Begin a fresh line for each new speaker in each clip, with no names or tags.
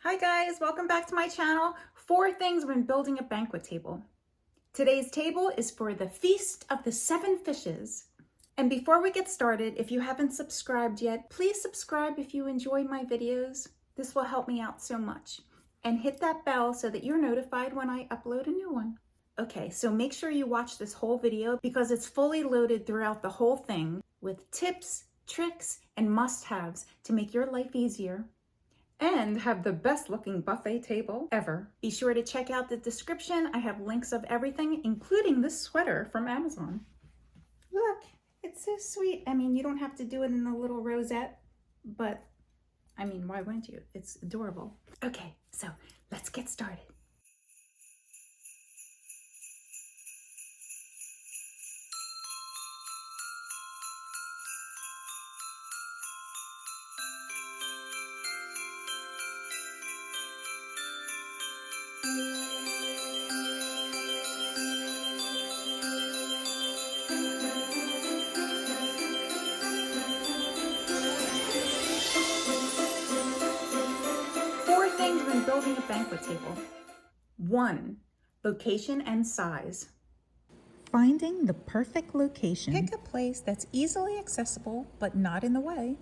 Hi guys, welcome back to my channel. 4 things when building a banquet table. Today's table is for the Feast of the 7 Fishes. And before we get started, if you haven't subscribed yet, please subscribe if you enjoy my videos. This will help me out so much. And hit that bell so that you're notified when I upload a new one. Okay, so make sure you watch this whole video because it's fully loaded throughout the whole thing with tips, tricks, and must-haves to make your life easier and have the best looking buffet table ever. Be sure to check out the description. I have links of everything, including this sweater from Amazon. Look, it's so sweet. I mean, you don't have to do it in a little rosette, but I mean, why wouldn't you? It's adorable. Okay, so let's get started. When building a banquet table. 1. Location and size. Finding the perfect location. Pick a place that's easily accessible but not in the way.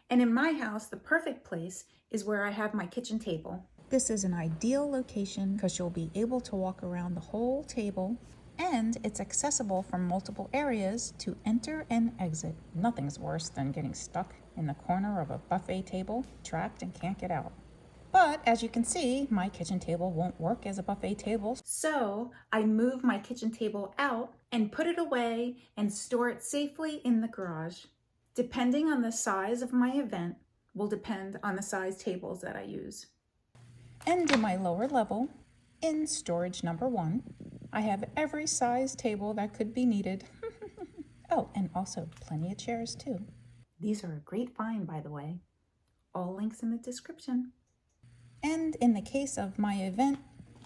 And in my house, the perfect place is where I have my kitchen table. This is an ideal location because you'll be able to walk around the whole table, and it's accessible from multiple areas to enter and exit. Nothing's worse than getting stuck in the corner of a buffet table, trapped and can't get out. But as you can see, my kitchen table won't work as a buffet table. So I move my kitchen table out and put it away and store it safely in the garage. Depending on the size of my event will depend on the size tables that I use. And in my lower level, in storage number 1, I have every size table that could be needed. Oh, and also plenty of chairs too. These are a great find, by the way. All links in the description. And in the case of my event,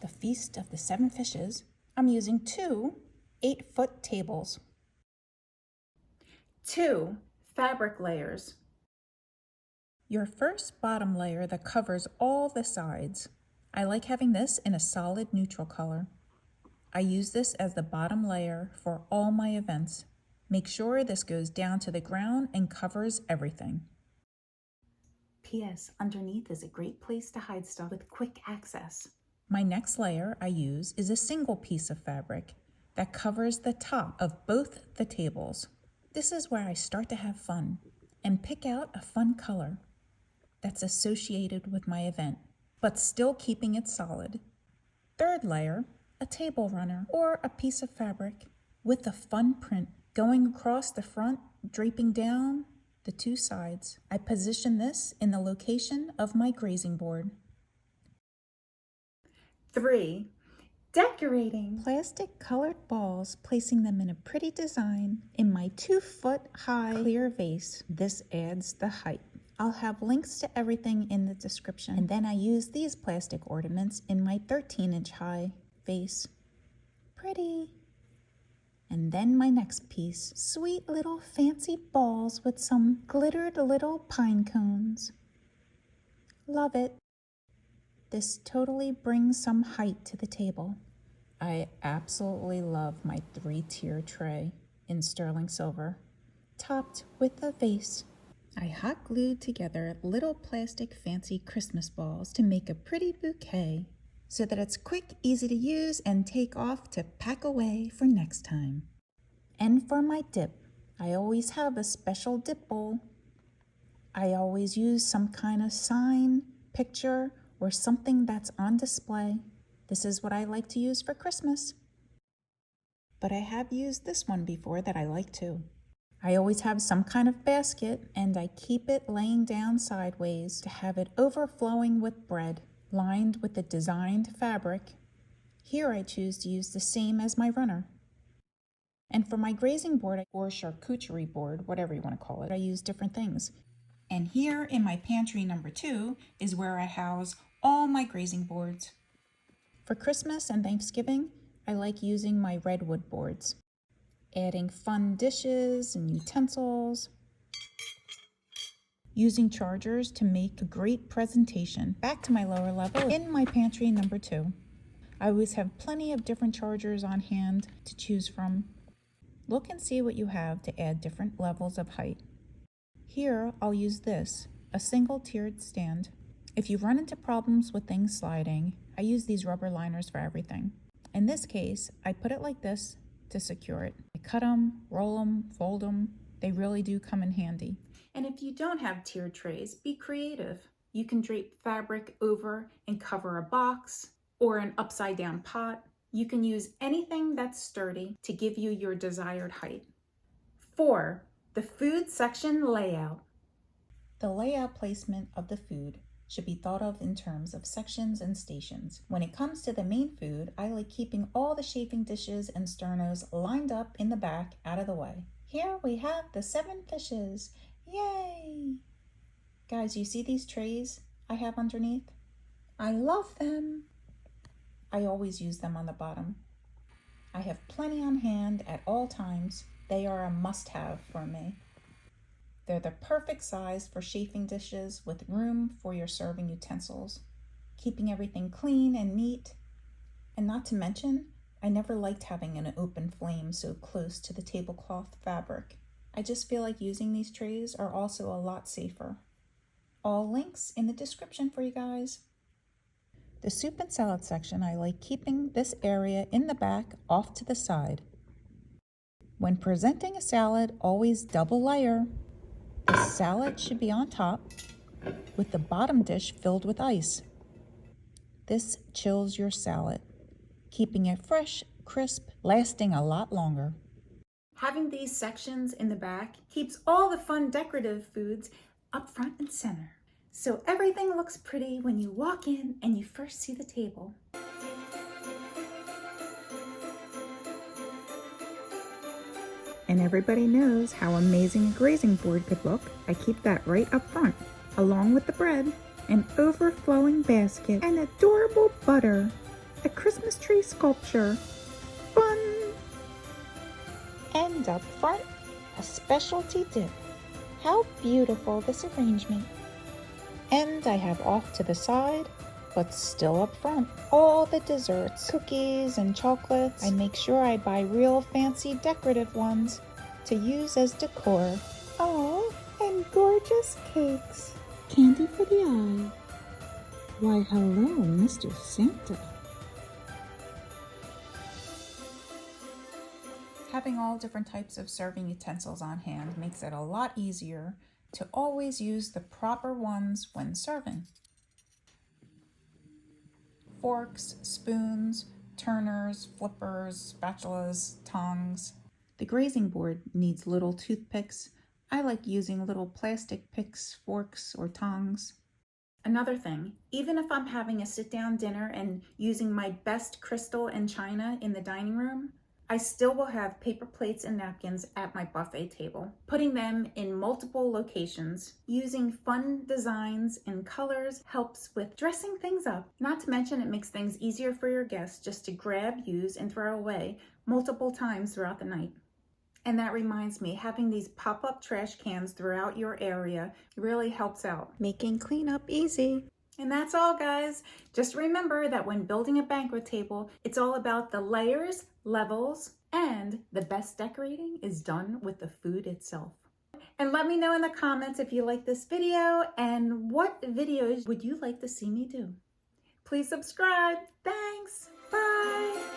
the Feast of the 7 Fishes, I'm using 2 8-foot tables. 2 fabric layers. Your first bottom layer that covers all the sides. I like having this in a solid neutral color. I use this as the bottom layer for all my events. Make sure this goes down to the ground and covers everything. P.S. Underneath is a great place to hide stuff with quick access. My next layer I use is a single piece of fabric that covers the top of both the tables. This is where I start to have fun and pick out a fun color that's associated with my event, but still keeping it solid. Third layer, a table runner or a piece of fabric with a fun print going across the front, draping down the 2 sides. I position this in the location of my grazing board. 3. Decorating. Plastic colored balls, placing them in a pretty design in my 2-foot high clear vase. This adds the height. I'll have links to everything in the description. And then I use these plastic ornaments in my 13-inch high vase. Pretty. And then my next piece, sweet little fancy balls with some glittered little pine cones. Love it. This totally brings some height to the table. I absolutely love my 3-tier tray in sterling silver, topped with a vase. I hot glued together little plastic fancy Christmas balls to make a pretty bouquet, so that it's quick, easy to use, and take off to pack away for next time. And for my dip, I always have a special dip bowl. I always use some kind of sign, picture, or something that's on display. This is what I like to use for Christmas. But I have used this one before that I like too. I always have some kind of basket, and I keep it laying down sideways to have it overflowing with bread, lined with the designed fabric. Here I choose to use the same as my runner. And for my grazing board or charcuterie board, whatever you want to call it, I use different things. And here in my pantry number 2 is where I house all my grazing boards. For Christmas and Thanksgiving, I like using my redwood boards, adding fun dishes and utensils. using chargers to make a great presentation. Back to my lower level in my pantry number 2. I always have plenty of different chargers on hand to choose from. Look and see what you have to add different levels of height. Here, I'll use this, a single tiered stand. If you run into problems with things sliding, I use these rubber liners for everything. In this case, I put it like this to secure it. I cut them, roll them, fold them. They really do come in handy. And if you don't have tiered trays, be creative. You can drape fabric over and cover a box or an upside down pot. You can use anything that's sturdy to give you your desired height. 4. The food section layout. The layout placement of the food should be thought of in terms of sections and stations. When it comes to the main food, I like keeping all the chafing dishes and sternos lined up in the back out of the way. Here we have the 7 fishes. Yay! Guys, you see these trays I have underneath? I love them. I always use them on the bottom. I have plenty on hand at all times. They are a must-have for me. They're the perfect size for chafing dishes with room for your serving utensils, keeping everything clean and neat. And not to mention, I never liked having an open flame so close to the tablecloth fabric. I just feel like using these trays are also a lot safer. All links in the description for you guys. The soup and salad section, I like keeping this area in the back off to the side. When presenting a salad, always double layer. The salad should be on top with the bottom dish filled with ice. This chills your salad, keeping it fresh, crisp, lasting a lot longer. Having these sections in the back keeps all the fun decorative foods up front and center. So everything looks pretty when you walk in and you first see the table. And everybody knows how amazing a grazing board could look. I keep that right up front, along with the bread, an overflowing basket, and adorable butter, a Christmas tree sculpture. Fun! And up front, a specialty dip. How beautiful this arrangement. And I have off to the side, but still up front, all the desserts, cookies and chocolates. I make sure I buy real fancy decorative ones to use as decor. Oh, and gorgeous cakes. Candy for the eye. Why, hello, Mr. Santa. Having all different types of serving utensils on hand makes it a lot easier to always use the proper ones when serving. Forks, spoons, turners, flippers, spatulas, tongs. The grazing board needs little toothpicks. I like using little plastic picks, forks, or tongs. Another thing, even if I'm having a sit-down dinner and using my best crystal and china in the dining room, I still will have paper plates and napkins at my buffet table, putting them in multiple locations. Using fun designs and colors helps with dressing things up. Not to mention it makes things easier for your guests just to grab, use, and throw away multiple times throughout the night. And that reminds me, having these pop-up trash cans throughout your area really helps out, making cleanup easy. And that's all, guys. Just remember that when building a banquet table, it's all about the layers, levels, and the best decorating is done with the food itself. And let me know in the comments if you like this video and what videos would you like to see me do. Please subscribe. Thanks. Bye.